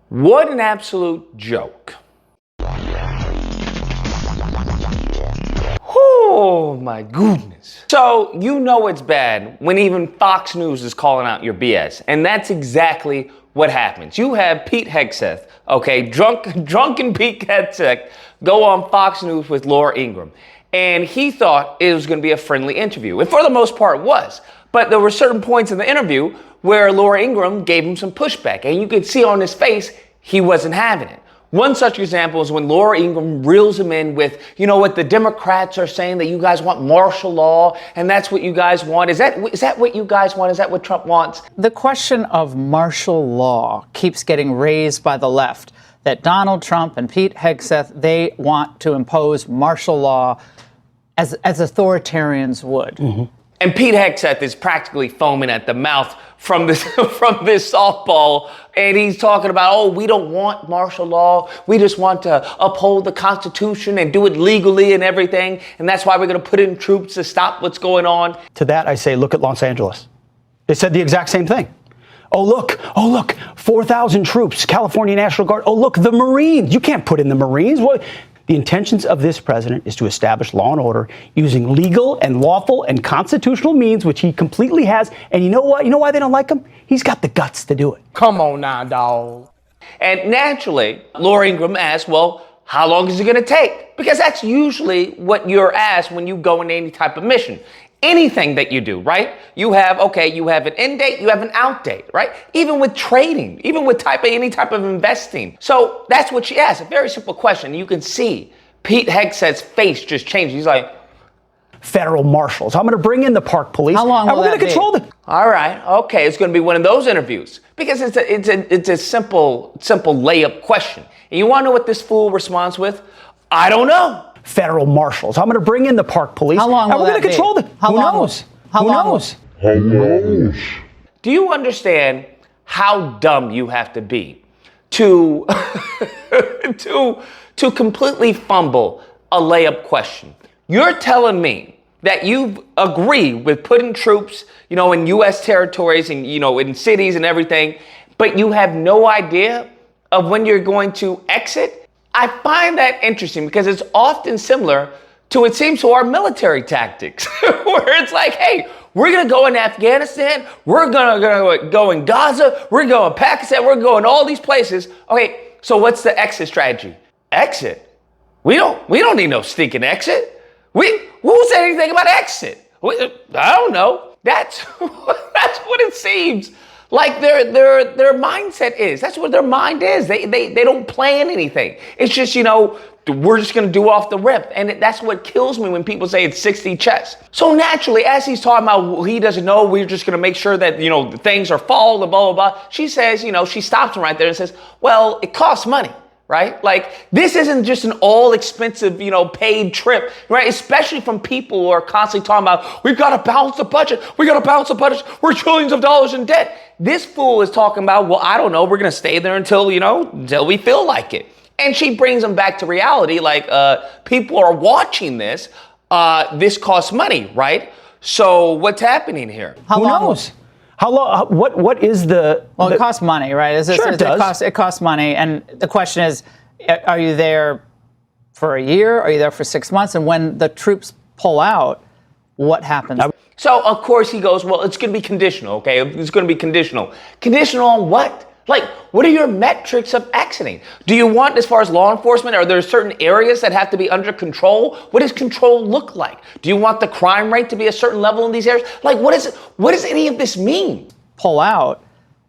What an absolute joke. Oh my goodness. So you know it's bad when even Fox News is calling out your BS. And that's exactly what happens. You have Pete Hegseth, okay, drunken Pete Hegseth, go on Fox News with Laura Ingraham. And he thought it was going to be a friendly interview. And for the most part, it was. But there were certain points in the interview where Laura Ingraham gave him some pushback. And you could see on his face, he wasn't having it. One such example is when Laura Ingraham reels him in with, you know what, the Democrats are saying that you guys want martial law, and that's what you guys want. Is that what you guys want? Is that what Trump wants? The question of martial law keeps getting raised by the left, that Donald Trump and Pete Hegseth, they want to impose martial law as authoritarians would. Mm-hmm. And Pete Hegseth is practically foaming at the mouth from this softball, and he's talking about, oh, we don't want martial law. We just want to uphold the Constitution and do it legally and everything, and that's why we're going to put in troops to stop what's going on. To that, I say, look at Los Angeles. They said the exact same thing. Oh, look, 4,000 troops, California National Guard. Oh, look, the Marines. You can't put in the Marines. What? The intentions of this president is to establish law and order using legal and lawful and constitutional means, which he completely has. And you know what? You know why they don't like him? He's got the guts to do it. Come on now, dawg. And naturally, Laura Ingraham asked, well, how long is it going to take? Because that's usually what you're asked when you go into any type of mission. Anything that you do, right? You have an in date, you have an out date, right? Even with trading, even with any type of investing. So that's what she asked. A very simple question. You can see Pete Hegseth's face just changed. He's like, federal marshals. I'm going to bring in the park police. How long will we're going to control be? the. All right, okay, it's going to be one of those interviews because it's a simple layup question. And you want to know what this fool responds with? I don't know. Federal marshals. I'm going to bring in the park police. How long will we're going to control the. How Who long knows? How Who long knows? Who knows? Do you understand how dumb you have to be to to completely fumble a layup question? You're telling me that you agree with putting troops, in U.S. territories and, in cities and everything, but you have no idea of when you're going to exit? I find that interesting because it's often similar to, it seems, to our military tactics, where it's like, hey, we're going to go in Afghanistan, we're going to go in Gaza, we're going to Pakistan, we're going all these places. Okay, so what's the exit strategy? Exit? We don't need no stinking exit. Who said anything about exit? I don't know. That's what it seems like their mindset is. That's what their mind is. They don't plan anything. It's just, we're just going to do off the rip. And that's what kills me when people say it's 60 chess. So naturally, as he's talking about, he doesn't know, we're just going to make sure that, things are fall and blah, blah, blah. She says, she stops him right there and says, well, it costs money. Right? Like, this isn't just an all-expensive, paid trip, right? Especially from people who are constantly talking about, we've got to balance the budget. We got to balance the budget. We're trillions of dollars in debt. This fool is talking about, well, I don't know. We're going to stay there until we feel like it. And she brings them back to reality. Like, people are watching this. This costs money, right? So what's happening here? Who knows? How long? What is the? Well, it costs money, right? Sure, it does. It costs money, and the question is, are you there for a year? Are you there for 6 months? And when the troops pull out, what happens? So of course he goes, well, it's going to be conditional. Okay, it's going to be conditional. Conditional on what? Like, what are your metrics of exiting? Do you want, as far as law enforcement, are there certain areas that have to be under control? What does control look like? Do you want the crime rate to be a certain level in these areas? Like, what does any of this mean? Pull out,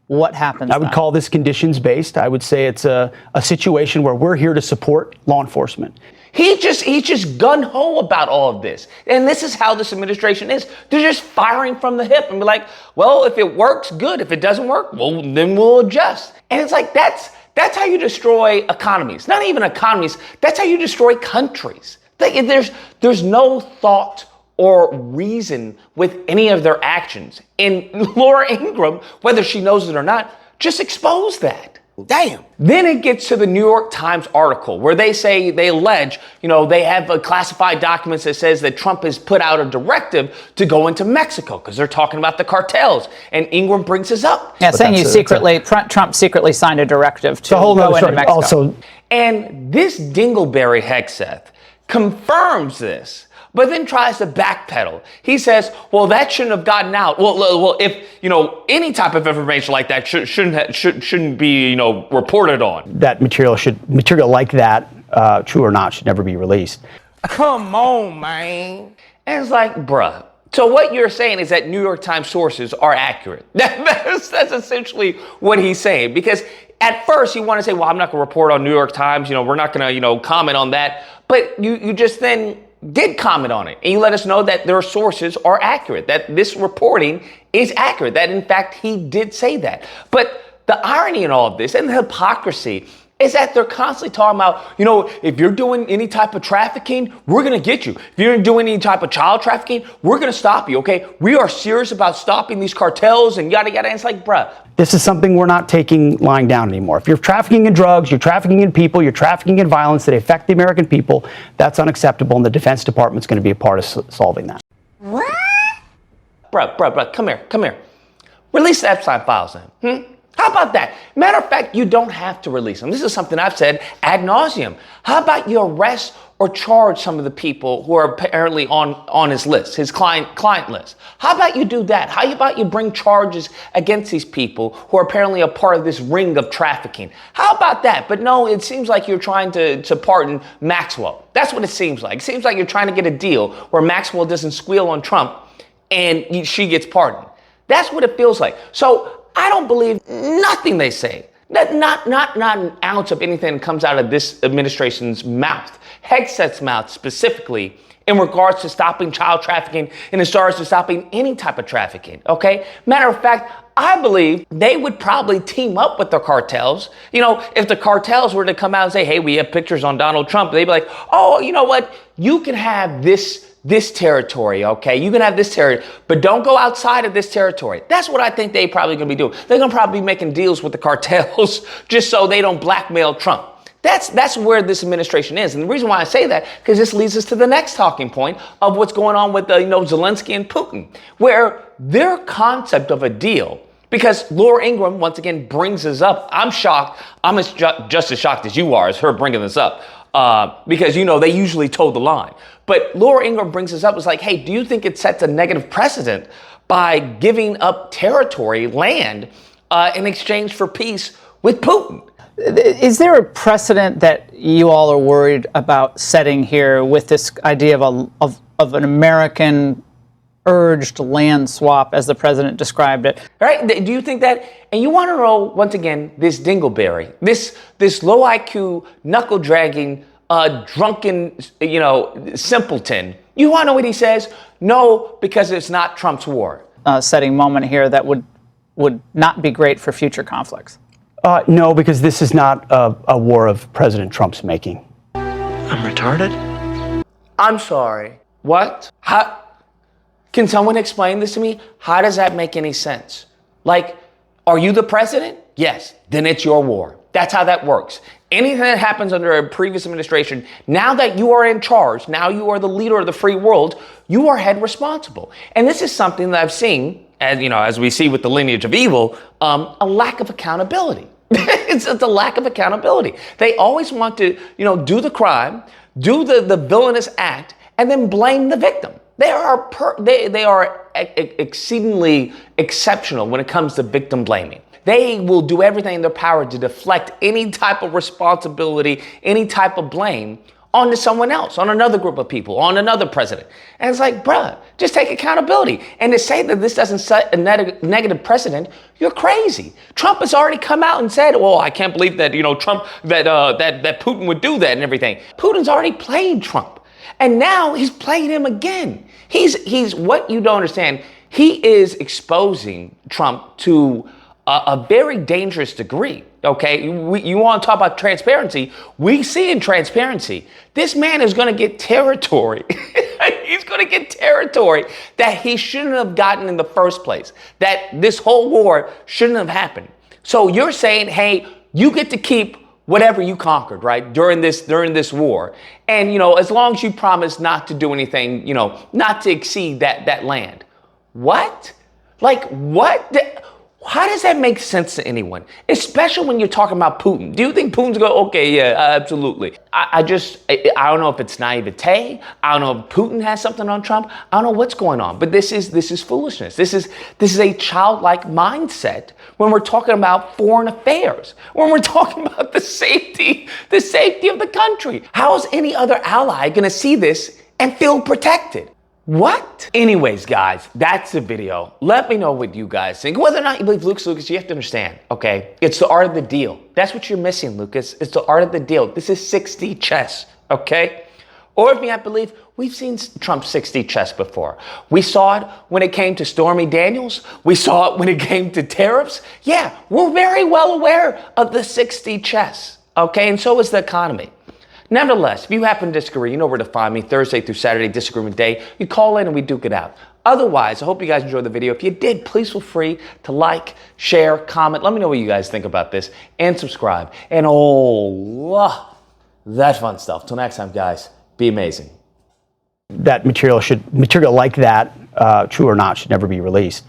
what happens? I would call this conditions-based. I would say it's a situation where we're here to support law enforcement. He's just gun-ho about all of this. And this is how this administration is. They're just firing from the hip and be like, well, if it works, good. If it doesn't work, well, then we'll adjust. And it's like, that's how you destroy economies. Not even economies. That's how you destroy countries. Like, there's no thought or reason with any of their actions. And Laura Ingraham, whether she knows it or not, just exposed that. Damn. Then it gets to the New York Times article where they say, they allege, they have classified documents that says that Trump has put out a directive to go into Mexico because they're talking about the cartels. And Ingram brings this up. Yeah, saying Trump secretly signed a directive to go into Mexico. Also, and this dingleberry Hegseth confirms this, but then tries to backpedal. He says, well, that shouldn't have gotten out. Well, if, any type of information like that shouldn't be, reported on. that material like that, true or not, should never be released. Come on, man. And it's like, bruh. So what you're saying is that New York Times sources are accurate. That's essentially what he's saying. Because at first you want to say, well, I'm not going to report on New York Times. We're not going to, comment on that. But you just then did comment on it. And you let us know that their sources are accurate, that this reporting is accurate, that in fact he did say that. But the irony in all of this and the hypocrisy is that they're constantly talking about, if you're doing any type of trafficking, we're going to get you. If you're doing any type of child trafficking, we're going to stop you, okay? We are serious about stopping these cartels and yada, yada. And it's like, bruh. This is something we're not lying down anymore. If you're trafficking in drugs, you're trafficking in people, you're trafficking in violence that affect the American people, that's unacceptable, and the Defense Department's going to be a part of solving that. What? Bruh, come here. Release the Epstein files then. How about that? Matter of fact, you don't have to release them. This is something I've said ad nauseum. How about you arrest or charge some of the people who are apparently on his list, his client list? How about you do that? How about you bring charges against these people who are apparently a part of this ring of trafficking? How about that? But no, it seems like you're trying to pardon Maxwell. That's what it seems like. It seems like you're trying to get a deal where Maxwell doesn't squeal on Trump and she gets pardoned. That's what it feels like. So I don't believe nothing they say. Not an ounce of anything that comes out of this administration's mouth, Hegseth's mouth specifically, in regards to stopping child trafficking and in regards to stopping any type of trafficking, okay? Matter of fact, I believe they would probably team up with the cartels. If the cartels were to come out and say, hey, we have pictures on Donald Trump, they'd be like, oh, you know what? You can have this territory, okay? You can have this territory, but don't go outside of this territory. That's what I think they probably gonna be doing. They're gonna probably be making deals with the cartels just so they don't blackmail Trump. That's where this administration is. And the reason why I say that, because this leads us to the next talking point of what's going on with Zelensky and Putin, where their concept of a deal, because Laura Ingraham, once again, brings this up. I'm shocked. I'm just as shocked as you are as her bringing this up. Because, they usually toe the line. But Laura Ingraham brings this up. It's like, hey, do you think it sets a negative precedent by giving up territory, land, in exchange for peace with Putin? Is there a precedent that you all are worried about setting here with this idea of an American urged land swap, as the president described it? Right? Do you think that? And you want to know, once again, this dingleberry, this low IQ, knuckle dragging, drunken, simpleton. You want to know what he says? No, because it's not Trump's war. Setting moment here that would not be great for future conflicts. No, because this is not a war of President Trump's making. I'm retarded? I'm sorry. What? How? Can someone explain this to me? How does that make any sense? Like, are you the president? Yes. Then it's your war. That's how that works. Anything that happens under a previous administration, now that you are in charge, now you are the leader of the free world, you are head responsible. And this is something that I've seen, as we see with the lineage of evil, a lack of accountability. It's a lack of accountability. They always want to, do the crime, do the villainous act, and then blame the victim. They are exceedingly exceptional when it comes to victim blaming. They will do everything in their power to deflect any type of responsibility, any type of blame onto someone else, on another group of people, on another president. And it's like, bruh, just take accountability. And to say that this doesn't set a negative precedent, you're crazy. Trump has already come out and said, well, I can't believe that, Trump, that Putin would do that and everything. Putin's already played Trump. And now he's playing him again. He's what you don't understand. He is exposing Trump to a very dangerous degree. Okay, you want to talk about transparency? We see in transparency, this man is going to get territory. He's going to get territory that he shouldn't have gotten in the first place. That this whole war shouldn't have happened. So you're saying, hey, you get to keep whatever you conquered, right? During this war. And, as long as you promise not to do anything, not to exceed that land. What? Like, what? How does that make sense to anyone? Especially when you're talking about Putin. Do you think Putin's go, okay, yeah, absolutely. I don't know if it's naivete. I don't know if Putin has something on Trump. I don't know what's going on. But this is foolishness. This is a childlike mindset when we're talking about foreign affairs, when we're talking about the safety of the country. How is any other ally going to see this and feel protected? What? Anyways, guys, that's the video. Let me know what you guys think. Whether or not you believe Lucas, you have to understand, okay? It's the art of the deal. That's what you're missing, Lucas. It's the art of the deal. This is 60 chess, okay? Or if you have to believe, we've seen Trump's 60 chess before. We saw it when it came to Stormy Daniels. We saw it when it came to tariffs. Yeah, we're very well aware of the 60 chess, okay? And so is the economy. Nevertheless, if you happen to disagree, you know where to find me, Thursday through Saturday, Disagreement Day. You call in and we duke it out. Otherwise, I hope you guys enjoyed the video. If you did, please feel free to like, share, comment. Let me know what you guys think about this and subscribe. And that fun stuff. Till next time, guys, be amazing. That material like that, true or not, should never be released.